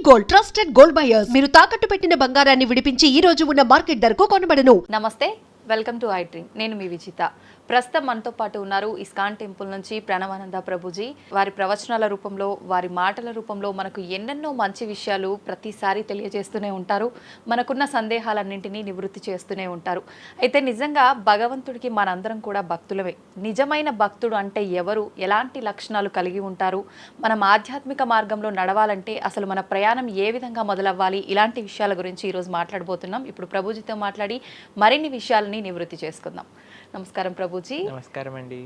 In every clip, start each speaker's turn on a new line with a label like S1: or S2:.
S1: Gold trusted gold buyers మీరు తాకట్టు పెట్టిన బంగారాన్ని విడిపించి ఈ రోజు ఉన్న మార్కెట్ ధరకు కొనబడను.
S2: నమస్తే, వెల్కమ్ టు ఐ డ్రీమ్. నేను మీ విజిత. ప్రస్తుతం మనతో పాటు ఉన్నారు ఇస్కాన్ టెంపుల్ నుంచి ప్రణవానంద ప్రభుజీ. వారి ప్రవచనాల రూపంలో, వారి మాటల రూపంలో మనకు ఎన్నెన్నో మంచి విషయాలు ప్రతిసారి తెలియజేస్తూనే ఉంటారు. మనకున్న సందేహాలన్నింటినీ నివృత్తి చేస్తూనే ఉంటారు. అయితే నిజంగా భగవంతుడికి మనందరం కూడా భక్తులమే. నిజమైన భక్తుడు అంటే ఎవరు, ఎలాంటి లక్షణాలు కలిగి ఉంటారు, మనం ఆధ్యాత్మిక మార్గంలో నడవాలంటే అసలు మన ప్రయాణం ఏ విధంగా మొదలవ్వాలి, ఇలాంటి విషయాల గురించి ఈరోజు మాట్లాడబోతున్నాం. ఇప్పుడు ప్రభుజీతో మాట్లాడి మరిన్ని విషయాలని నివృత్తి చేసుకుందాం. నమస్కారం ప్రభుజీ.
S3: నమస్కారం అండి.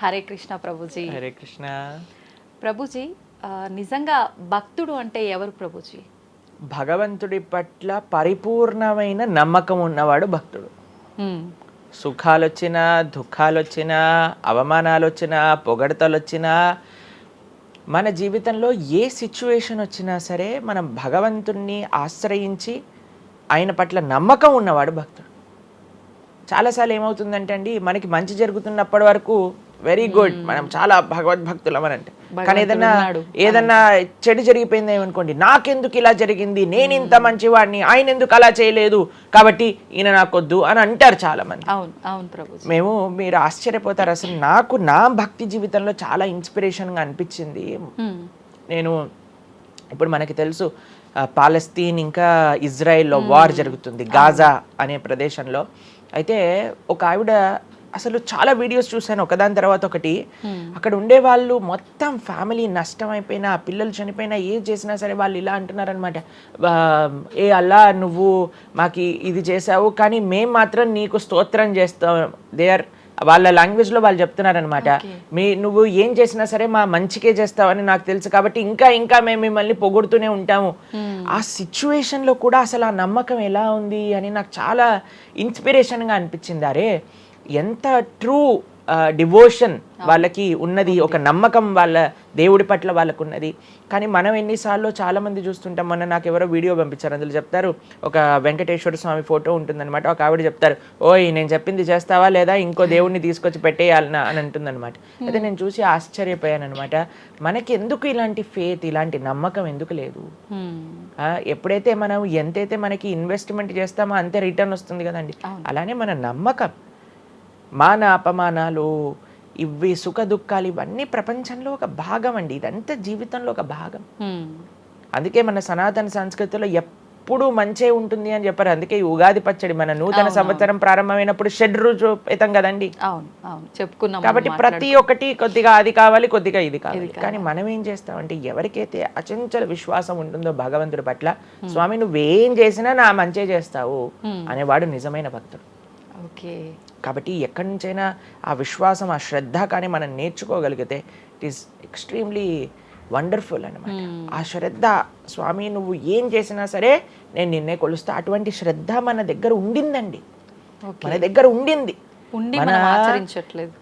S2: హరే కృష్ణ ప్రభుజీ.
S3: హరే కృష్ణ
S2: ప్రభుజీ. నిజంగా భక్తుడు అంటే ఎవరు ప్రభుజీ?
S3: భగవంతుడి పట్ల పరిపూర్ణమైన నమ్మకం ఉన్నవాడు భక్తుడు. సుఖాలు వచ్చినా, దుఃఖాలు వచ్చినా, అవమానాలు వచ్చినా, పొగడతలు వచ్చినా, మన జీవితంలో ఏ సిచ్యువేషన్ వచ్చినా సరే మనం భగవంతుణ్ణి ఆశ్రయించి ఆయన పట్ల నమ్మకం ఉన్నవాడు భక్తుడు. చాలాసార్లు ఏమవుతుందంటే అండి, మనకి మంచి జరుగుతున్నప్పటి వరకు వెరీ గుడ్, మనం చాలా భగవద్భక్తులం అని అంటే, కానీ ఏదన్నా చెడు జరిగిపోయింది ఏమనుకోండి, నాకెందుకు ఇలా జరిగింది, నేను ఇంత మంచివాడిని, ఆయన ఎందుకు అలా చేయలేదు, కాబట్టి ఈయన నాకొద్దు అని అంటారు చాలా మంది. మేము మీరు ఆశ్చర్యపోతారు, అసలు నాకు నా భక్తి జీవితంలో చాలా ఇన్స్పిరేషన్గా అనిపించింది. నేను ఇప్పుడు మనకి తెలుసు పాలస్తీన్ ఇంకా ఇజ్రాయెల్లో వార్ జరుగుతుంది, గాజా అనే ప్రదేశంలో. అయితే ఒక ఆవిడ, అసలు చాలా వీడియోస్ చూశాను ఒకదాని తర్వాత ఒకటి, అక్కడ ఉండే వాళ్ళు మొత్తం ఫ్యామిలీ నష్టం అయిపోయినా, పిల్లలు చనిపోయినా, ఏం చేసినా సరే వాళ్ళు ఇలా అంటున్నారనమాట, ఏ అల్లా నువ్వు మాకు ఇది చేసావు కానీ మేము మాత్రం నీకు స్తోత్రం చేస్తాం. దే ఆర్ వాళ్ళ లాంగ్వేజ్లో వాళ్ళు చెప్తున్నారనమాట, నువ్వు ఏం చేసినా సరే మా మంచికే చేస్తావని నాకు తెలుసు, కాబట్టి ఇంకా ఇంకా మేము మిమ్మల్ని పొగుడుతూనే ఉంటాము. ఆ సిచ్యువేషన్లో కూడా అసలు ఆ నమ్మకం ఎలా ఉంది అని నాకు చాలా ఇన్స్పిరేషన్గా అనిపించింది. అరే ఎంత ట్రూ డివోషన్ వాళ్ళకి ఉన్నది, ఒక నమ్మకం వాళ్ళ దేవుడి పట్ల వాళ్ళకు ఉన్నది. కానీ మనం ఎన్నిసార్లు చాలామంది చూస్తుంటాం. మొన్న నాకు ఎవరో వీడియో పంపించారు, అందులో చెప్తారు, ఒక వెంకటేశ్వర స్వామి ఫోటో ఉంటుందన్నమాట, ఒక ఆవిడ చెప్తారు, ఓయ్ నేను చెప్పింది చేస్తావా లేదా, ఇంకో దేవుడిని తీసుకొచ్చి పెట్టేయాలనా అని అంటుందన్నమాట. అయితే నేను చూసి ఆశ్చర్యపోయాను అనమాట, మనకి ఎందుకు ఇలాంటి ఫేత్, ఇలాంటి నమ్మకం ఎందుకు లేదు? ఎప్పుడైతే మనం ఎంతైతే మనకి ఇన్వెస్ట్మెంట్ చేస్తామో అంతే రిటర్న్ వస్తుంది కదండి. అలానే మన నమ్మకం, మాన అపమానాలు, ఇవి సుఖ దుఃఖాలు, ఇవన్నీ ప్రపంచంలో ఒక భాగం అండి. ఇదంతా జీవితంలో ఒక భాగం. అందుకే మన సనాతన సంస్కృతిలో ఎప్పుడు మంచే ఉంటుంది అని చెప్పారు. అందుకే ఉగాది పచ్చడి, మన నూతన సంవత్సరం ప్రారంభమైనప్పుడు షడ్రుజోపేతం కదండి,
S2: చెప్పుకున్నాం.
S3: కాబట్టి ప్రతి ఒక్కటి కొద్దిగా అది కావాలి, కొద్దిగా ఇది కావాలి. కానీ మనం ఏం చేస్తామంటే, ఎవరికైతే అచంచల విశ్వాసం ఉంటుందో భగవంతుడి పట్ల, స్వామి నువ్వేం చేసినా నా మంచే చేస్తావు అనేవాడు నిజమైన భక్తుడు. కాబట్టి ఎక్కడి నుంచైనా ఆ విశ్వాసం, ఆ శ్రద్ధ కానీ మనం నేర్చుకోగలిగితే ఇట్ ఈస్ ఎక్స్ట్రీమ్లీ వండర్ఫుల్ అనమాట. ఆ శ్రద్ధ, స్వామి నువ్వు ఏం చేసినా సరే నేను నిన్నే కొలుస్తా, అటువంటి శ్రద్ధ మన దగ్గర ఉండిందండి, మన దగ్గర ఉండింది. మన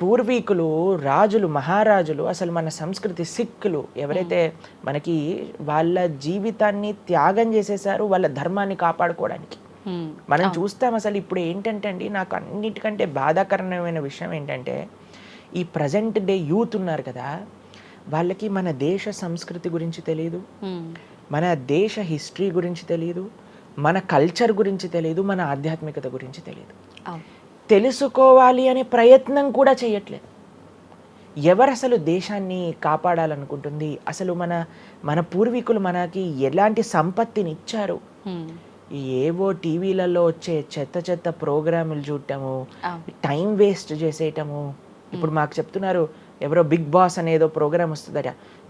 S3: పూర్వీకులు, రాజులు, మహారాజులు, అసలు మన సంస్కృతి, సిక్కులు ఎవరైతే మనకి వాళ్ళ జీవితాన్ని త్యాగం చేసేసారు వాళ్ళ ధర్మాన్ని కాపాడుకోవడానికి. మనం చూస్తాం. అసలు ఇప్పుడు ఏంటంటే అండి, నాకు అన్నిటికంటే బాధాకరమైన విషయం ఏంటంటే, ఈ ప్రజెంట్ డే యూత్ ఉన్నారు కదా, వాళ్ళకి మన దేశ సంస్కృతి గురించి తెలియదు, మన దేశ హిస్టరీ గురించి తెలియదు, మన కల్చర్ గురించి తెలియదు, మన ఆధ్యాత్మికత గురించి తెలియదు. తెలుసుకోవాలి అనే ప్రయత్నం కూడా చేయట్లేదు. ఎవరు అసలు దేశాన్ని కాపాడాలనుకుంటుంది? అసలు మన పూర్వీకులు మనకి ఎలాంటి సంపత్తిని ఇచ్చారు? ఏవో టీవీలలో వచ్చే చెత్త ప్రోగ్రాములు చూడటము, టైం వేస్ట్ చేసేయటము. ఇప్పుడు మాకు చెప్తున్నారు, ఎవరో బిగ్ బాస్ అనేదో ప్రోగ్రామ్ వస్తుందట.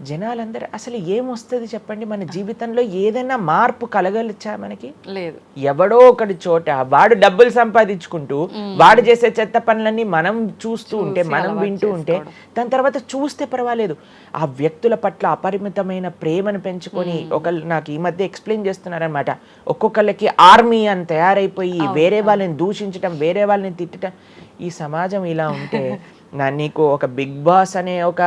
S3: జనాలందరూ అసలు ఏమొస్తుంది చెప్పండి? మన జీవితంలో ఏదైనా మార్పు కలగలిచ్చా? మనకి లేదు. ఎవడో ఒకటి చోట వాడు డబ్బులు సంపాదించుకుంటూ వాడు చేసే చెత్త పనులన్నీ మనం చూస్తూ ఉంటే, మనం వింటూ ఉంటే, దాని తర్వాత చూస్తే పర్వాలేదు, ఆ వ్యక్తుల పట్ల అపరిమితమైన ప్రేమను పెంచుకొని, ఒకళ్ళు నాకు ఈ మధ్య ఎక్స్ప్లెయిన్ చేస్తున్నారనమాట, ఒక్కొక్కళ్ళకి ఆర్మీ అని తయారైపోయి వేరే వాళ్ళని దూషించటం, వేరే వాళ్ళని తిట్టడం. ఈ సమాజం ఇలా ఉంటే నీకు ఒక బిగ్ బాస్ అనే ఒక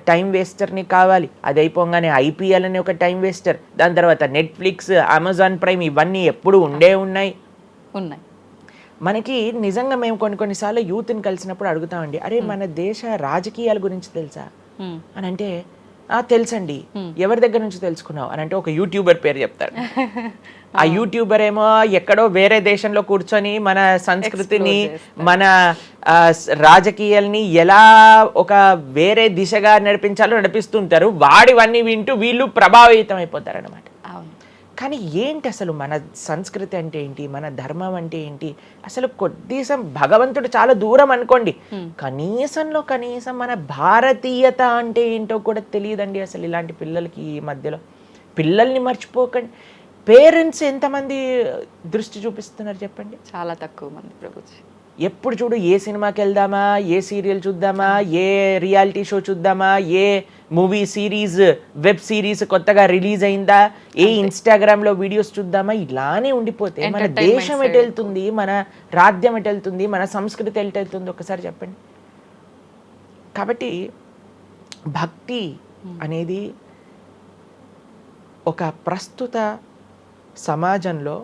S3: టైం వేస్టర్ని కావాలి, అది అయిపోగానే ఐపీఎల్ అనే ఒక టైం వేస్టర్, దాని తర్వాత నెట్ఫ్లిక్స్, అమెజాన్ ప్రైమ్, ఇవన్నీ ఎప్పుడు ఉన్నాయి. మనకి నిజంగా మేము కొన్నిసార్లు యూత్ని కలిసినప్పుడు అడుగుతామండి, అరే మన దేశ రాజకీయాల గురించి తెలుసా అని అంటే, తెలుసండి. ఎవరి దగ్గర నుంచి తెలుసుకున్నావు అని అంటే ఒక యూట్యూబర్ పేరు చెప్తాడు. ఆ యూట్యూబర్ ఏమో ఎక్కడో వేరే దేశంలో కూర్చొని మన సంస్కృతిని, మన రాజకీయాల్ని ఎలా ఒక వేరే దిశగా నడిపించాలో నడిపిస్తుంటారు. వాడివన్నీ వింటూ వీళ్ళు ప్రభావితం అయిపోతారు అనమాట. కానీ ఏంటి అసలు మన సంస్కృతి అంటే ఏంటి, మన ధర్మం అంటే ఏంటి, అసలు కొద్దిసం భగవంతుడు చాలా దూరం అనుకోండి, కనీసంలో కనీసం మన భారతీయత అంటే ఏంటో కూడా తెలియదండి అసలు ఇలాంటి పిల్లలకి. ఈ మధ్యలో పిల్లల్ని మర్చిపోకండి. పేరెంట్స్ ఎంతమంది దృష్టి చూపిస్తున్నారు చెప్పండి?
S2: చాలా తక్కువ మంది ప్రభుజీ.
S3: ఎప్పుడు చూడు ఏ సినిమాకి వెళ్దామా, ఏ సీరియల్ చూద్దామా, ఏ రియాలిటీ షో చూద్దామా, ఏ మూవీ సిరీస్, వెబ్ సిరీస్ కొత్తగా రిలీజ్ అయిందా, ఏ ఇన్స్టాగ్రామ్లో వీడియోస్ చూద్దామా, ఇలానే ఉండిపోతే మన దేశం ఎటు వెళ్తుంది, మన రాజ్యం ఎటు వెళ్తుంది, మన సంస్కృతి ఎటు వెళ్తుంది ఒకసారి చెప్పండి. కాబట్టి భక్తి అనేది ఒక ప్రస్తుత సమాజంలో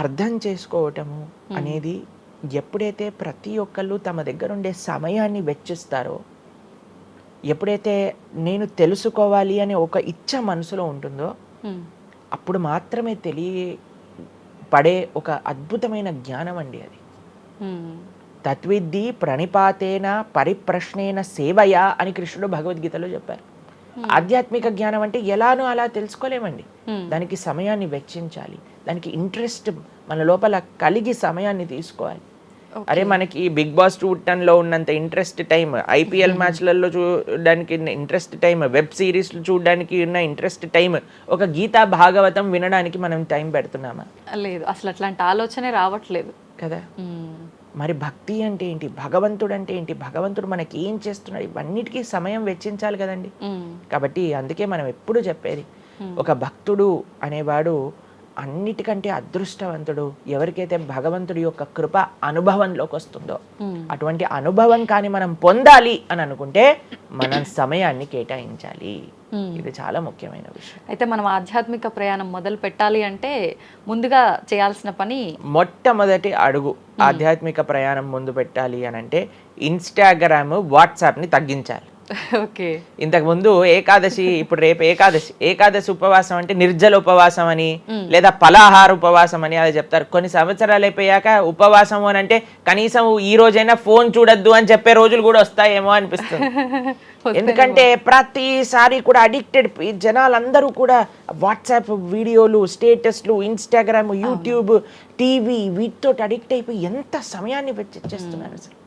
S3: అర్థం చేసుకోవటము అనేది ఎప్పుడైతే ప్రతి ఒక్కళ్ళు తమ దగ్గర ఉండే సమయాన్ని వెచ్చిస్తారో, ఎప్పుడైతే నేను తెలుసుకోవాలి అనే ఒక ఇచ్చ మనసులో ఉంటుందో, అప్పుడు మాత్రమే పడే ఒక అద్భుతమైన జ్ఞానం అండి అది. తత్విద్ధి ప్రణిపాతేన పరిప్రశ్నేన సేవయా అని కృష్ణుడు భగవద్గీతలో చెప్పారు. ఆధ్యాత్మిక జ్ఞానం అంటే ఎలానో అలా తెలుసుకోలేమండి. దానికి సమయాన్ని వెచ్చించాలి, దానికి ఇంట్రెస్ట్ మన లోపల కలిగి సమయాన్ని తీసుకోవాలి. అరే మనకి బిగ్ బాస్ చూడటంలో ఉన్నంత ఇంట్రెస్ట్ టైం, ఐపీఎల్ మ్యాచ్లలో చూడడానికి ఇంట్రెస్ట్ టైం, వెబ్ సిరీస్లు చూడడానికి ఉన్న ఇంట్రెస్ట్ టైం, ఒక గీతా భాగవతం వినడానికి మనం టైం పెడుతున్నామా?
S2: లేదు, అసలు అట్లాంటి ఆలోచనే రావట్లేదు
S3: కదా. మరి భక్తి అంటే ఏంటి, భగవంతుడు అంటే ఏంటి, భగవంతుడు మనకి ఏం చేస్తున్నాడు, ఇవన్నిటికీ సమయం వెచ్చించాలి కదండి. కాబట్టి అందుకే మనం ఎప్పుడు చెప్పేది, ఒక భక్తుడు అనేవాడు అన్నిటికంటే అదృష్టవంతుడు. ఎవరికైతే భగవంతుడి యొక్క కృప అనుభవంలోకి వస్తుందో, అటువంటి అనుభవం కానీ మనం పొందాలి అని అనుకుంటే మనం సమయాన్ని కేటాయించాలి. ఇది చాలా ముఖ్యమైన విషయం.
S2: అయితే మనం ఆధ్యాత్మిక ప్రయాణం మొదలు పెట్టాలి అంటే ముందుగా చేయాల్సిన పని,
S3: మొట్టమొదటి అడుగు ఆధ్యాత్మిక ప్రయాణం ముందు పెట్టాలి అని అంటే ఇన్స్టాగ్రామ్, వాట్సాప్ని తగ్గించాలి.
S2: ఓకే.
S3: ఇంతకు ముందు ఏకాదశి, ఇప్పుడు రేపు ఏకాదశి ఉపవాసం అంటే నిర్జల ఉపవాసం అని, లేదా పలాహార ఉపవాసం అని అలా చెప్తారు. కొన్ని సంవత్సరాలు అయిపోయాక ఉపవాసం అని అంటే కనీసం ఈ రోజైనా ఫోన్ చూడొద్దు అని చెప్పే రోజులు కూడా వస్తాయేమో అనిపిస్తుంది. ఎందుకంటే ప్రతిసారి కూడా అడిక్టెడ్ జనాలందరూ కూడా వాట్సాప్ వీడియోలు, స్టేటస్లు, ఇన్స్టాగ్రామ్, యూట్యూబ్, టీవీ వీటితో అడిక్ట్ అయిపోయి ఎంత సమయాన్ని వెచ్చిస్తున్నారు అసలు.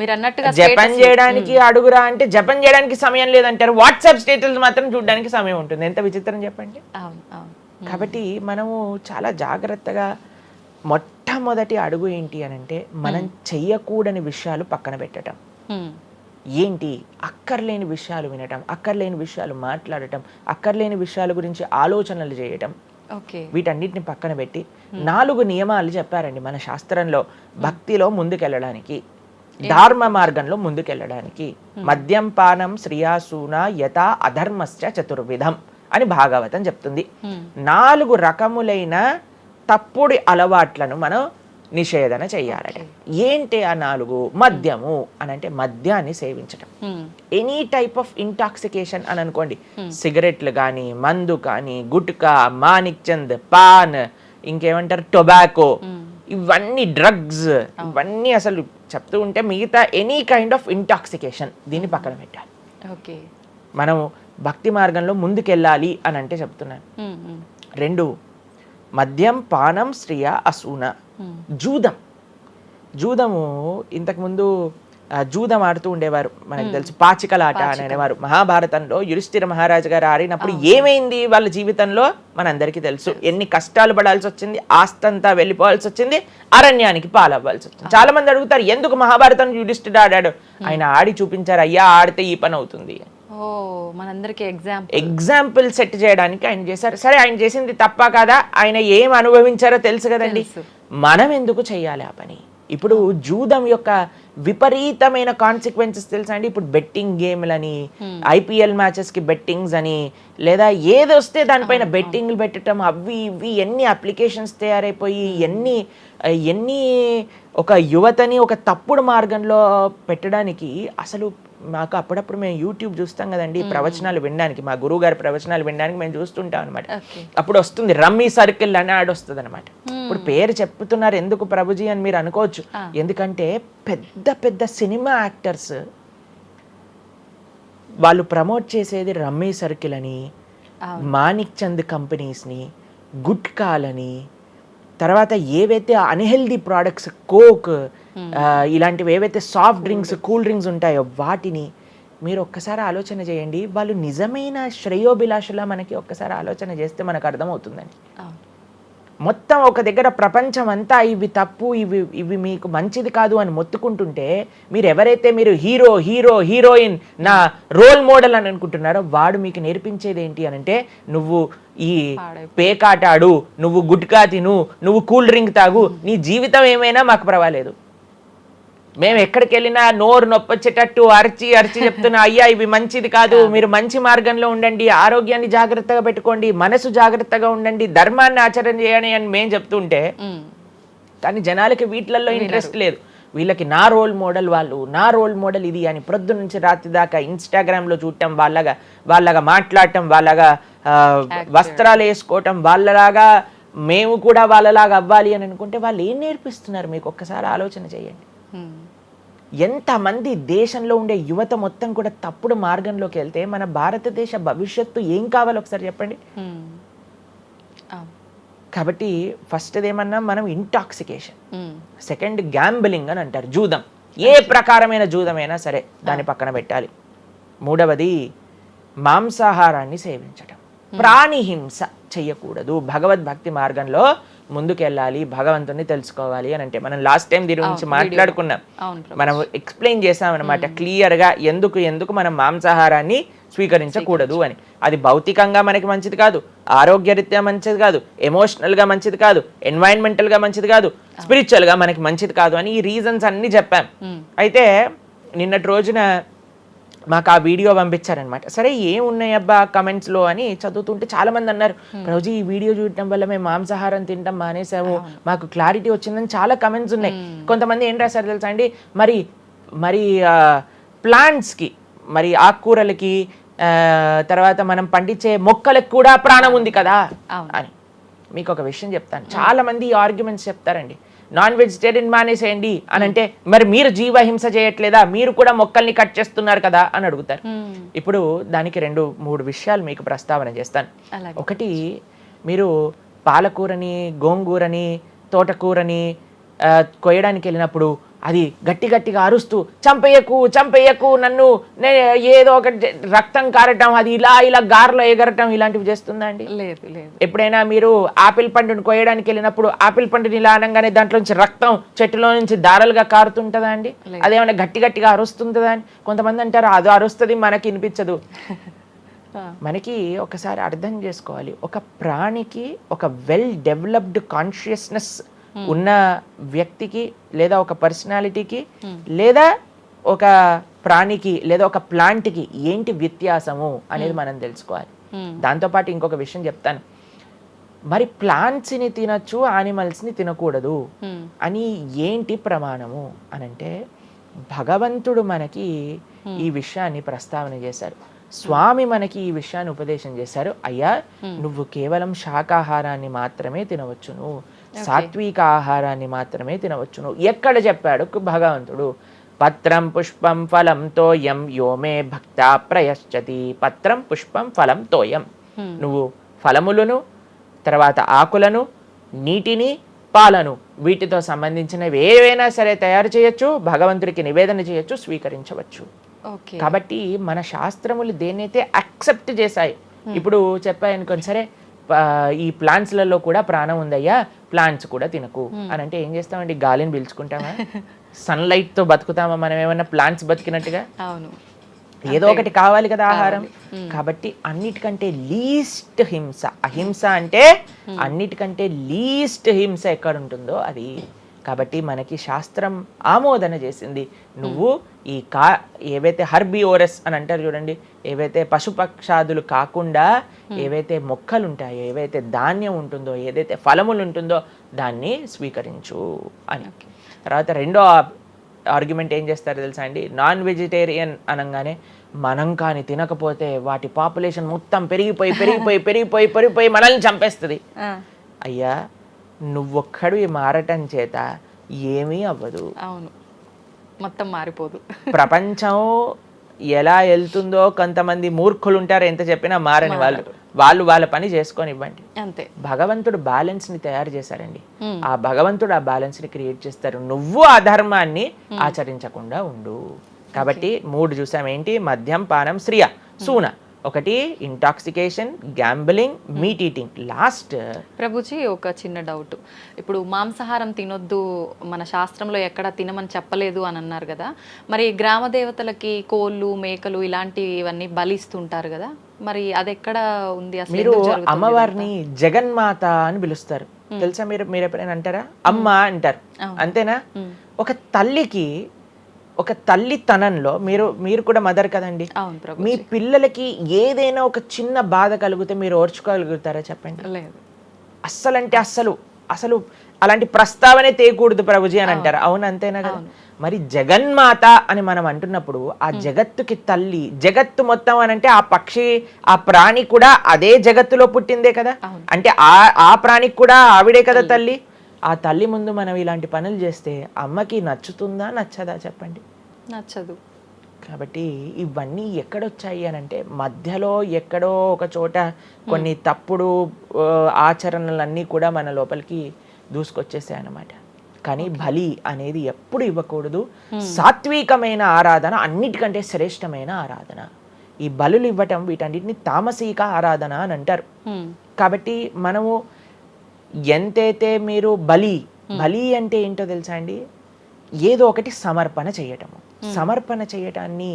S2: మీరు అన్నట్టుగా
S3: జపం చేయడానికి అడుగురా అంటే జపం చేయడానికి సమయం లేదంటారు, వాట్సాప్ స్టేటస్ మాత్రం చూడడానికి సమయం ఉంటుంది. ఎంత విచిత్రం చెప్పండి. కాబట్టి మనము చాలా జాగ్రత్తగా మొట్టమొదటి అడుగు ఏంటి అని అంటే మనం చెయ్యకూడని విషయాలు పక్కన పెట్టడం. ఏంటి? అక్కర్లేని విషయాలు వినటం, అక్కర్లేని విషయాలు మాట్లాడటం, అక్కర్లేని విషయాల గురించి ఆలోచనలు చేయటం. వీటన్నిటిని పక్కన పెట్టి 4 నియమాలు చెప్పారండి మన శాస్త్రంలో భక్తిలో ముందుకెళ్ళడానికి, ధర్మ మార్గంలో ముందుకెళ్ళడానికి. మద్యం పానం శ్రియాసూన యథా అధర్మశ్చ చతుర్విధం అని భాగవతం చెప్తుంది. 4 రకములైన తప్పుడు అలవాట్లను మనం నిషేధన చెయ్యాలట. ఏంటి ఆ 4? మద్యము అని అంటే మద్యాన్ని సేవించటం, ఎనీ టైప్ ఆఫ్ ఇంటాక్సికేషన్ అని అనుకోండి, సిగరెట్లు కానీ, మందు కానీ, గుట్కా, మానిక్ చంద్, పాన్, ఇంకేమంటారు టొబాకో, ఇవన్నీ డ్రగ్స్, ఇవన్నీ అసలు చెప్తూ ఉంటే మిగతా ఎనీ కైండ్ ఆఫ్ ఇంటాక్సికేషన్ దీన్ని పక్కన పెట్టాలి. మనం భక్తి మార్గంలో ముందుకెళ్ళాలి అని అంటే చెప్తున్నాను. 2 మద్యం పానం శ్రియ అసూన. జూదము ఇంతకుముందు జూదం ఆడుతూ ఉండేవారు, మనకు తెలుసు పాచికలాట అని అనేవారు. మహాభారతంలో యుధిష్ఠిర మహారాజు గారు ఆడినప్పుడు ఏమైంది వాళ్ళ జీవితంలో మనందరికీ తెలుసు. ఎన్ని కష్టాలు పడాల్సి వచ్చింది, ఆస్తంతా వెళ్ళిపోవాల్సి వచ్చింది, అరణ్యానికి పాలవ్వాల్సి వచ్చింది. చాలా మంది అడుగుతారు ఎందుకు మహాభారతం యుధిష్ఠిరుడు ఆడాడు. ఆయన ఆడి చూపించారు, అయ్యా ఆడితే ఈ పని అవుతుంది. ఎగ్జాంపుల్ సెట్ చేయడానికి ఆయన చేశారు. సరే ఆయన చేసింది తప్ప కదా, ఆయన ఏం అనుభవించారో తెలుసు కదండి. మనం ఎందుకు చెయ్యాలి ఆ పని? ఇప్పుడు జూదం యొక్క విపరీతమైన కాన్సిక్వెన్సెస్ తెలుసా అండి. ఇప్పుడు బెట్టింగ్ గేమ్లని, IPL మ్యాచెస్కి బెట్టింగ్స్ అని, లేదా ఏది వస్తే దానిపైన బెట్టింగ్లు పెట్టడం, అవి ఇవి ఎన్ని అప్లికేషన్స్ తయారైపోయి ఎన్ని ఒక యువతని ఒక తప్పుడు మార్గంలో పెట్టడానికి. అసలు మాకు అప్పుడప్పుడు మేము యూట్యూబ్ చూస్తాం కదండి ప్రవచనాలు వినడానికి, మా గురువు గారి ప్రవచనాలు వినడానికి మేము చూస్తుంటాం అనమాట. అప్పుడు వస్తుంది రమ్మీ సర్కిల్ అని యాడ్ వస్తుంది అనమాట. ఇప్పుడు పేరు చెప్తున్నారు ఎందుకు ప్రభుజీ అని మీరు అనుకోవచ్చు. ఎందుకంటే పెద్ద పెద్ద సినిమా యాక్టర్స్ వాళ్ళు ప్రమోట్ చేసేది రమ్మీ సర్కిల్ అని, మాణిక్ చంద్ కంపెనీస్ని, గుట్కాలని, తర్వాత ఏవైతే అన్హెల్దీ ప్రోడక్ట్స్ కోక్ ఇలాంటివి ఏవైతే సాఫ్ట్ డ్రింక్స్ కూల్ డ్రింక్స్ ఉంటాయో వాటిని మీరు ఒక్కసారి ఆలోచన చేయండి. వాళ్ళు నిజమైన శ్రేయోభిలాషులా మనకి ఒక్కసారి ఆలోచన చేస్తే మనకు అర్థమవుతుందండి. మొత్తం ఒక దగ్గర ప్రపంచం అంతా ఇవి తప్పు, ఇవి మీకు మంచిది కాదు అని మొత్తుకుంటుంటే మీరు ఎవరైతే మీరు హీరోయిన్ నా రోల్ మోడల్ అని అనుకుంటున్నారో వాడు మీకు నేర్పించేది ఏంటి అని అంటే, నువ్వు ఈ పేకాట ఆడు, నువ్వు గుట్కా తిను, నువ్వు కూల్ డ్రింక్ తాగు, నీ జీవితం ఏమైనా మాకు పర్వాలేదు. మేము ఎక్కడికి వెళ్ళినా నోరు నొప్పొచ్చేటట్టు అరిచి చెప్తున్నా, అయ్యా ఇవి మంచిది కాదు, మీరు మంచి మార్గంలో ఉండండి, ఆరోగ్యాన్ని జాగ్రత్తగా పెట్టుకోండి, మనసు జాగ్రత్తగా ఉండండి, ధర్మాన్ని ఆచరణ చేయండి అని మేము చెప్తుంటే, కానీ జనాలకి వీటిలలో ఇంట్రెస్ట్ లేదు. వీళ్ళకి నా రోల్ మోడల్ ఇది అని ప్రొద్దు నుంచి రాత్రి దాకా ఇన్స్టాగ్రామ్లో చూడటం, వాళ్ళగా మాట్లాడటం, వాళ్ళగా వస్త్రాలు వేసుకోవటం, వాళ్ళలాగా మేము కూడా వాళ్ళలాగా అవ్వాలి అని అనుకుంటే వాళ్ళు ఏం నేర్పిస్తున్నారు మీకు ఒక్కసారి ఆలోచన చేయండి. ఎంతమంది దేశంలో ఉండే యువత మొత్తం కూడా తప్పుడు మార్గంలోకి వెళ్తే మన భారతదేశ భవిష్యత్తు ఏం కావాలో ఒకసారి చెప్పండి. కాబట్టి ఫస్ట్ ఏమన్నా మనం ఇంటాక్సికేషన్, సెకండ్ గ్యాంబ్లింగ్ అని అంటారు, జూదం, ఏ ప్రకారమైన జూదమైనా సరే దాన్ని పక్కన పెట్టాలి. మూడవది మాంసాహారాన్ని సేవించటం, ప్రాణిహింస చెయ్యకూడదు, భగవద్భక్తి మార్గంలో ముందుకెళ్ళాలి, భగవంతుని తెలుసుకోవాలి అని అంటే. మనం లాస్ట్ టైం దీని గురించి మాట్లాడుకున్నాం, మనం ఎక్స్ప్లెయిన్ చేసాం అనమాట క్లియర్గా ఎందుకు మనం మాంసాహారాన్ని స్వీకరించకూడదు అని. అది భౌతికంగా మనకి మంచిది కాదు, ఆరోగ్యరీత్యా మంచిది కాదు, ఎమోషనల్గా మంచిది కాదు, ఎన్వైరన్మెంటల్గా మంచిది కాదు, స్పిరిచువల్గా మనకి మంచిది కాదు అని ఈ రీజన్స్ అన్ని చెప్పాం. అయితే నిన్నటి రోజున మాకు ఆ వీడియో పంపించారనమాట. సరే ఏమున్నాయబ్బా కమెంట్స్లో అని చదువుతుంటే చాలా మంది అన్నారు, రోజు ఈ వీడియో చూడటం వల్ల మేము మాంసాహారం తింటాం మానేసాము, మాకు క్లారిటీ వచ్చిందని చాలా కమెంట్స్ ఉన్నాయి. కొంతమంది ఏం రాశారు తెలుసా అండి, మరి ప్లాంట్స్కి, మరి ఆకుకూరలకి, తర్వాత మనం పండించే మొక్కలకు కూడా ప్రాణం ఉంది కదా అని. మీకు ఒక విషయం చెప్తాను, చాలా మంది ఈ ఆర్గ్యుమెంట్స్ చెప్తారండి, నాన్ వెజిటేరియన్ మానేసేయండి అని అంటే, మరి మీరు జీవహింస చేయట్లేదా, మీరు కూడా మొక్కల్ని కట్ చేస్తున్నారు కదా అని అడుగుతారు. ఇప్పుడు దానికి 2-3 విషయాలు మీకు ప్రస్తావన చేస్తాను. ఒకటి, మీరు పాలకూరని, గోంగూరని, తోటకూరని కొయ్యడానికి వెళ్ళినప్పుడు అది గట్టిగా అరుస్తూ చంపేయకు నన్ను, ఏదో ఒకటి రక్తం కారటం, అది ఇలా గార్లో ఎగరటం, ఇలాంటివి చేస్తుందా అండి? లేదు. ఎప్పుడైనా మీరు ఆపిల్ పండుని కొయ్యడానికి వెళ్ళినప్పుడు ఆపిల్ పండుని ఇలా అనగానే దాంట్లో నుంచి రక్తం చెట్టులో నుంచి దారాలుగా కారుతుంటుందా అండి? అదేమైనా గట్టిగా అరుస్తుందా అని కొంతమంది అంటారు, అది అరుస్తుంది మనకి వినిపించదు. మనకి ఒకసారి అర్థం చేసుకోవాలి, ఒక ప్రాణికి ఒక వెల్ డెవలప్డ్ కాన్షియస్నెస్ ఉన్న వ్యక్తికి, లేదా ఒక పర్సనాలిటీకి, లేదా ఒక ప్రాణికి, లేదా ఒక ప్లాంట్కి ఏంటి వ్యత్యాసము అనేది మనం తెలుసుకోవాలి. దాంతోపాటు ఇంకొక విషయం చెప్తాను, మరి ప్లాంట్స్ని తినచ్చు, యానిమల్స్ని తినకూడదు అని ఏంటి ప్రమాణము అనంటే, భగవంతుడు మనకి ఈ విషయాన్ని ప్రస్తావన చేశారు, స్వామి మనకి ఈ విషయాన్ని ఉపదేశం చేశారు. అయ్యా, నువ్వు కేవలం శాకాహారాన్ని మాత్రమే తినవచ్చును, సాత్విక ఆహారాన్ని మాత్రమే తినవచ్చును. ఎక్కడ చెప్పాడు భగవంతుడు? పత్రం పుష్పం ఫలం తోయం యోమే భక్తా ప్రయశ్చతి. పత్రం పుష్పం ఫలం తోయం, నువ్వు ఫలములను, తర్వాత ఆకులను, నీటిని, పాలను, వీటితో సంబంధించినవి ఏవైనా సరే తయారు చేయొచ్చు, భగవంతుడికి నివేదన చేయొచ్చు, స్వీకరించవచ్చు. కాబట్టి మన శాస్త్రములు దేన్నైతే యాక్సెప్ట్ చేశాయి, ఇప్పుడు చెప్పాయనుకోండి, సరే ఈ ప్లాంట్స్లలో కూడా ప్రాణం ఉందయ్యా, ప్లాంట్స్ కూడా తినకు అని అంటే ఏం చేస్తామండి? గాలిని పీల్చుకుంటామా? సన్లైట్ తో బతుకుతామా మనం ఏమన్నా ప్లాంట్స్ బతికినట్టుగా? ఏదో ఒకటి కావాలి కదా ఆహారం. కాబట్టి అన్నిటికంటే లీస్ట్ హింస, అహింస అంటే అన్నిటికంటే లీస్ట్ హింస ఎక్కడ ఉంటుందో అది. కాబట్టి మనకి శాస్త్రం ఆమోదన చేసింది. నువ్వు ఈ ఏవైతే హర్బిఓరస్ అని అంటారు చూడండి, ఏవైతే పశుపక్షాదులు కాకుండా ఏవైతే మొక్కలు ఉంటాయో, ఏవైతే ధాన్యం ఉంటుందో, ఏదైతే ఫలములు ఉంటుందో దాన్ని స్వీకరించు అని. తర్వాత రెండో ఆర్గ్యుమెంట్ ఏం చేస్తారు తెలుసా అండి, నాన్ వెజిటేరియన్ అనగానే మనం కానీ తినకపోతే వాటి పాపులేషన్ మొత్తం పెరిగిపోయి పెరిగిపోయి పెరిగిపోయి పెరిగిపోయి మనల్ని చంపేస్తుంది. అయ్యా నువ్వొక్కడు మారటం చేత ఏమీ అవ్వదు,
S2: అవును, మొత్తం మారిపోదు.
S3: ప్రపంచం ఎలా వెళ్తుందో కొంతమంది మూర్ఖులు ఉంటారు, ఎంత చెప్పినా మారని వాళ్ళు వాళ్ళ పని చేసుకొని ఇవ్వండి
S2: అంతే.
S3: భగవంతుడు బ్యాలెన్స్ ని తయారు చేశారండి, ఆ భగవంతుడు ఆ బ్యాలెన్స్ ని క్రియేట్ చేస్తారు. నువ్వు ఆ ధర్మాన్ని ఆచరించకుండా ఉండు. కాబట్టి 3 చూసాం ఏంటి, మద్యం, పానం, శ్రియ, సూన. ఒకటి intoxication, gambling, meet eating. Last
S2: Prabhuji ఒక చిన్న డౌట్, ఇప్పుడు మాంసాహారం తినొద్దు మన శాస్త్రంలో ఎక్కడ తినమని చెప్పలేదు అని అన్నారు కదా, మరి గ్రామ దేవతలకి కోళ్ళు, మేకలు ఇలాంటివన్నీ బలిస్తుంటారు కదా, మరి అది ఎక్కడ ఉంది అసలు?
S3: మీరు అమ్మవారిని జగన్మాత అని పిలుస్తారు తెలుసా? మీరు ఎప్పుడైనా అంటారా? అమ్మ అంటారు, అంతేనా? ఒక తల్లికి, ఒక తల్లితనంలో మీరు కూడా మదర్ కదండి, మీ పిల్లలకి ఏదైనా ఒక చిన్న బాధ కలిగితే మీరు ఓర్చుకోగలుగుతారా చెప్పండి?
S2: లేదు.
S3: అస్సలంటే అసలు అలాంటి ప్రస్తావనే తేయకూడదు ప్రభుజీ అని అంటారు. అవును, అంతేనా కదా? మరి జగన్మాత అని మనం అంటున్నప్పుడు ఆ జగత్తుకి తల్లి, జగత్తు మొత్తం అని అంటే ఆ పక్షి, ఆ ప్రాణి కూడా అదే జగత్తులో పుట్టిందే కదా, అంటే ఆ ప్రాణికి కూడా ఆవిడే కదా తల్లి. ఆ తల్లి ముందు మనం ఇలాంటి పనులు చేస్తే అమ్మకి నచ్చుతుందా నచ్చదా చెప్పండి?
S2: నచ్చదు.
S3: కాబట్టి ఇవన్నీ ఎక్కడొచ్చాయి అని అంటే మధ్యలో ఎక్కడో ఒక చోట కొన్ని తప్పుడు ఆచరణలన్నీ కూడా మన లోపలికి దూసుకొచ్చేసాయి అన్నమాట. కానీ బలి అనేది ఎప్పుడు ఇవ్వకూడదు. సాత్వికమైన ఆరాధన అన్నిటికంటే శ్రేష్టమైన ఆరాధన. ఈ బలులు ఇవ్వటం వీటన్నిటిని తామసిక ఆరాధన అని అంటారు. కాబట్టి మనము ఎంతైతే మీరు బలి అంటే ఏంటో తెలుసా అండి, ఏదో ఒకటి సమర్పణ చేయటము. సమర్పణ చేయటాన్ని,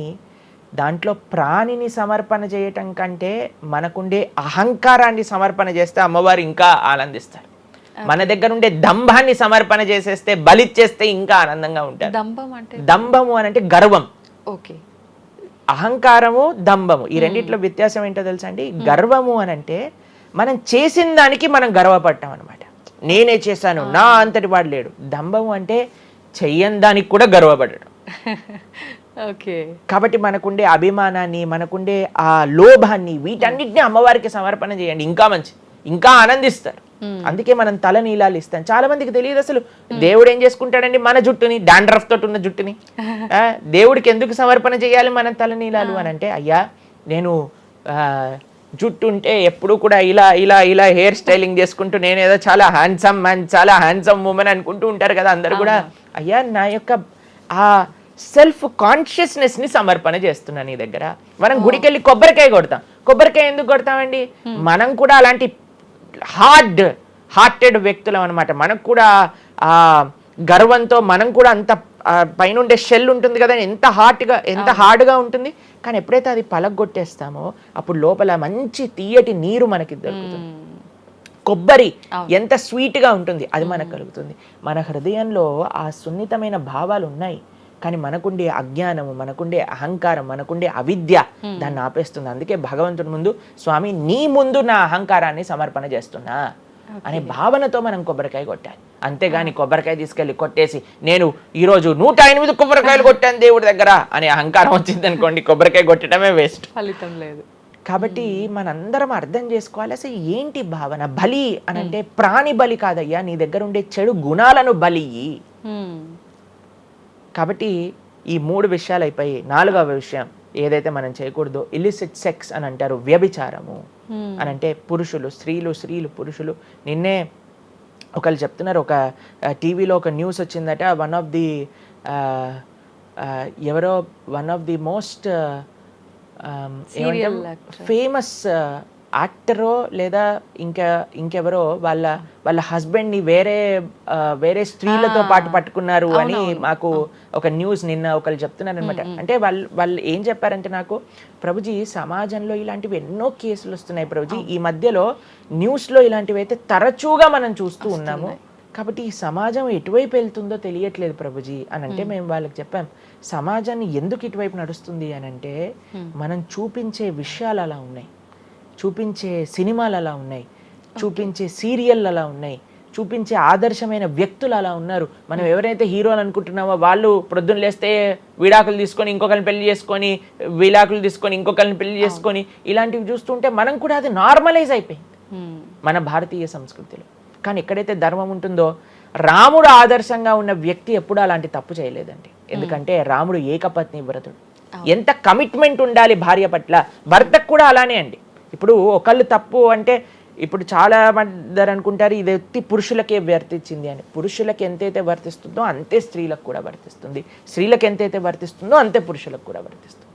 S3: దాంట్లో ప్రాణిని సమర్పణ చేయటం కంటే మనకుండే అహంకారాన్ని సమర్పణ చేస్తే అమ్మవారు ఇంకా ఆనందిస్తారు. మన దగ్గర ఉండే దంభాన్ని సమర్పణ చేసేస్తే, బలిచ్చేస్తే ఇంకా ఆనందంగా ఉంటారు. దంభము అని అంటే గర్వం.
S2: ఓకే.
S3: అహంకారము, దంభము, ఈ రెండిట్లో వ్యత్యాసం ఏంటో తెలుసా అండి? గర్వము అని అంటే మనం చేసిన దానికి మనం గర్వపడటం అనమాట. నేనే చేశాను, నా అంతటి వాడు లేడు. దంభము అంటే చెయ్యని దానికి కూడా గర్వపడడం.
S2: ఓకే.
S3: కాబట్టి మనకుండే అభిమానాన్ని, మనకుండే ఆ లోభాన్ని, వీటన్నిటిని అమ్మవారికి సమర్పణ చేయండి, ఇంకా మంచి, ఇంకా ఆనందిస్తారు. అందుకే మనం తల నీలాలు ఇస్తాం. చాలా మందికి తెలియదు అసలు దేవుడు ఏం చేసుకుంటాడండి మన జుట్టుని, డాండ్రఫ్ తోటి ఉన్న జుట్టుని. దేవుడికి ఎందుకు సమర్పణ చేయాలి మనం తల నీలాలు అని అంటే, అయ్యా నేను జుట్టు ఉంటే ఎప్పుడు కూడా ఇలా ఇలా ఇలా హెయిర్ స్టైలింగ్ చేసుకుంటూ నేను ఏదో చాలా హ్యాండ్సమ్ మ్యాన్, చాలా హ్యాండ్సమ్ ఉమెన్ అనుకుంటూ ఉంటారు కదా అందరు కూడా. అయ్యా నా యొక్క ఆ సెల్ఫ్ కాన్షియస్నెస్ ని సమర్పణ చేస్తున్నా నీ దగ్గర. మనం గుడికి వెళ్ళి కొబ్బరికాయ కొడతాం. కొబ్బరికాయ ఎందుకు కొడతామండి? మనం కూడా అలాంటి హార్టెడ్ వ్యక్తులం అనమాట. మనకు కూడా ఆ గర్వంతో మనం కూడా అంత పైనుండే షెల్ ఉంటుంది కదా, ఎంత హార్డ్గా ఉంటుంది. కానీ ఎప్పుడైతే అది పలగొట్టేస్తామో అప్పుడు లోపల మంచి తీయటి నీరు మనకి దొరుకుతుంది. కొబ్బరి ఎంత స్వీట్గా ఉంటుంది, అది మనకు కలుగుతుంది. మన హృదయంలో ఆ సున్నితమైన భావాలు ఉన్నాయి, కానీ మనకుండే అజ్ఞానము, మనకుండే అహంకారం, మనకుండే అవిద్య దాన్ని ఆపేస్తుంది. అందుకే భగవంతుడి ముందు, స్వామి నీ ముందు నా అహంకారాన్ని సమర్పణ చేస్తున్నా అనే భావనతో మనం కొబ్బరికాయ కొట్టాలి. అంతేగాని కొబ్బరికాయ తీసుకెళ్లి కొట్టేసి నేను ఈరోజు 108 కొబ్బరికాయలు కొట్టాను దేవుడి దగ్గర అనే అహంకారం వచ్చింది అనుకోండి, కొబ్బరికాయ కొట్టడమే వేస్ట్,
S2: ఫలితం లేదు.
S3: కాబట్టి మనందరం అర్థం చేసుకోవాలి అసలు ఏంటి భావన. బలి అని అంటే ప్రాణి బలి కాదయ్యా, నీ దగ్గర ఉండే చెడు గుణాలను బలి. కాబట్టి ఈ 3 విషయాలు అయిపోయి 4వ విషయం ఏదైతే మనం చేయకూడదో, ఇలిసిట్ సెక్స్ అని అంటారు, వ్యభిచారము అని అంటే పురుషులు స్త్రీలు, స్త్రీలు పురుషులు. నిన్నే ఒకళ్ళు చెప్తున్నారు, ఒక టీవీలో ఒక న్యూస్ వచ్చిందట, one of the most famous యాక్టరో లేదా ఇంకెవరో వాళ్ళ హస్బెండ్ని వేరే స్త్రీలతో పాటు పట్టుకున్నారు అని మాకు ఒక న్యూస్ నిన్న ఒకళ్ళు చెప్తున్నారు అనమాట. అంటే వాళ్ళు ఏం చెప్పారంటే నాకు, ప్రభుజీ సమాజంలో ఇలాంటివి ఎన్నో కేసులు వస్తున్నాయి ప్రభుజీ, ఈ మధ్యలో న్యూస్లో ఇలాంటివి అయితే తరచుగా మనం చూస్తూ ఉన్నాము, కాబట్టి ఈ సమాజం ఎటువైపు వెళ్తుందో తెలియట్లేదు ప్రభుజీ అని అంటే మేము వాళ్ళకి చెప్పాం, సమాజాన్ని ఎందుకు ఇటువైపు నడుస్తుంది అని అంటే మనం చూపించే విషయాలు అలా ఉన్నాయి, చూపించే సినిమాలు అలా ఉన్నాయి, చూపించే సీరియల్ అలా ఉన్నాయి, చూపించే ఆదర్శమైన వ్యక్తులు అలా ఉన్నారు. మనం ఎవరైతే హీరోలు అనుకుంటున్నామో వాళ్ళు ప్రొద్దున లేస్తే విడాకులు తీసుకొని ఇంకొకరిని పెళ్లి చేసుకొని, విడాకులు తీసుకొని ఇంకొకరిని పెళ్లి చేసుకొని, ఇలాంటివి చూస్తుంటే మనం కూడా అది నార్మలైజ్ అయిపోయింది మన భారతీయ సంస్కృతిలో. కానీ ఎక్కడైతే ధర్మం ఉంటుందో, రాముడు ఆదర్శంగా ఉన్న వ్యక్తి ఎప్పుడూ అలాంటి తప్పు చేయలేదండి. ఎందుకంటే రాముడు ఏకపత్ని వ్రతుడు. ఎంత కమిట్మెంట్ ఉండాలి భార్య పట్ల, భర్తకు కూడా అలానే అండి. ఇప్పుడు ఒకళ్ళు తప్పు అంటే, ఇప్పుడు చాలా మంది అనుకుంటారు ఇది ఎత్తి పురుషులకే వర్తించింది అని. పురుషులకు ఎంతైతే వర్తిస్తుందో అంతే స్త్రీలకు కూడా వర్తిస్తుంది, స్త్రీలకు ఎంతైతే వర్తిస్తుందో అంతే పురుషులకు కూడా వర్తిస్తుంది.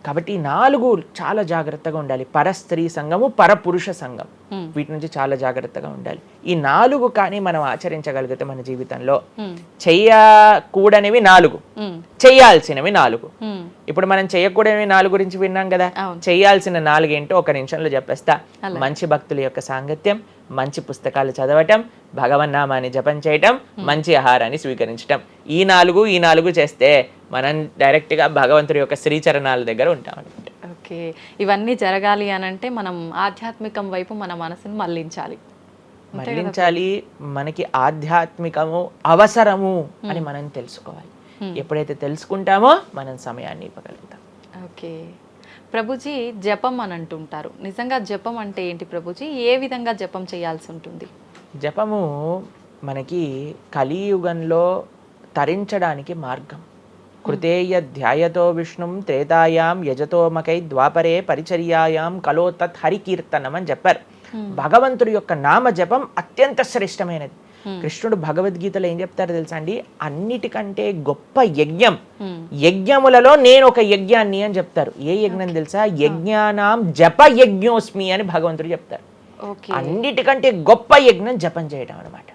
S3: కాబట్టి ఈ 4 చాలా జాగ్రత్తగా ఉండాలి. పరస్త్రీ సంఘము, పరపురుష సంఘం, వీటి నుంచి చాలా జాగ్రత్తగా ఉండాలి. ఈ 4 కానీ మనం ఆచరించగలిగితే మన జీవితంలో, చెయ్యకూడనివి 4, చెయ్యాల్సినవి 4. ఇప్పుడు మనం చెయ్యకూడనివి 4 గురించి విన్నాం కదా, చెయ్యాల్సిన 4 ఏంటో ఒక నిమిషంలో చెప్పేస్తా. మంచి భక్తుల యొక్క సాంగత్యం, మంచి పుస్తకాలు చదవటం, భగవన్నామాన్ని జపం చేయటం, మంచి ఆహారాన్ని స్వీకరించటం. ఈ 4 చేస్తే మనం డైరెక్ట్గా భగవంతుడి యొక్క శ్రీచరణాల దగ్గర ఉంటాం అనమాట.
S2: ఓకే, ఇవన్నీ జరగాలి అని అంటే మనం ఆధ్యాత్మికం వైపు మన మనసును మళ్ళించాలి.
S3: మనకి ఆధ్యాత్మికము అవసరము అని మనం తెలుసుకోవాలి. ఎప్పుడైతే తెలుసుకుంటామో మనం సమయాన్ని ఇవ్వగలుగుతాం.
S2: ఓకే ప్రభుజీ, జపం అని అంటుంటారు. నిజంగా జపం అంటే ఏంటి ప్రభుజీ? ఏ విధంగా జపం చేయాల్సి ఉంటుంది?
S3: జపము మనకి కలియుగంలో తరించడానికి మార్గం. కృతేయ ధ్యాయతో విష్ణుం త్రేతాయాం యజతోమకై ద్వాపరే పరిచర్యాయాం కలో తత్ హరికీర్తనం అని చెప్పారు. భగవంతుడి యొక్క నామ జపం అత్యంత శ్రేష్టమైనది. కృష్ణుడు భగవద్గీతలో ఏం చెప్తారో తెలుసా అండి, అన్నిటికంటే గొప్ప యజ్ఞం, యజ్ఞములలో నేను ఒక యజ్ఞాన్ని అని చెప్తారు. ఏ యజ్ఞం తెలుసా? యజ్ఞానాం జప యజ్ఞోస్మి అని భగవంతుడు చెప్తారు. అన్నిటికంటే గొప్ప యజ్ఞం జపం చేయడం అనమాట.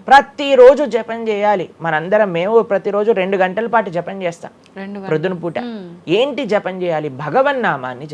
S3: ప్రతిరోజు జపం చేయాలి. మనందరం మేము ప్రతిరోజు 2 గంటల పాటు జపం చేస్తాం ప్రొద్దున పూట. ఏంటి జపం చేయాలి? భగవన్నామాన్ని జపం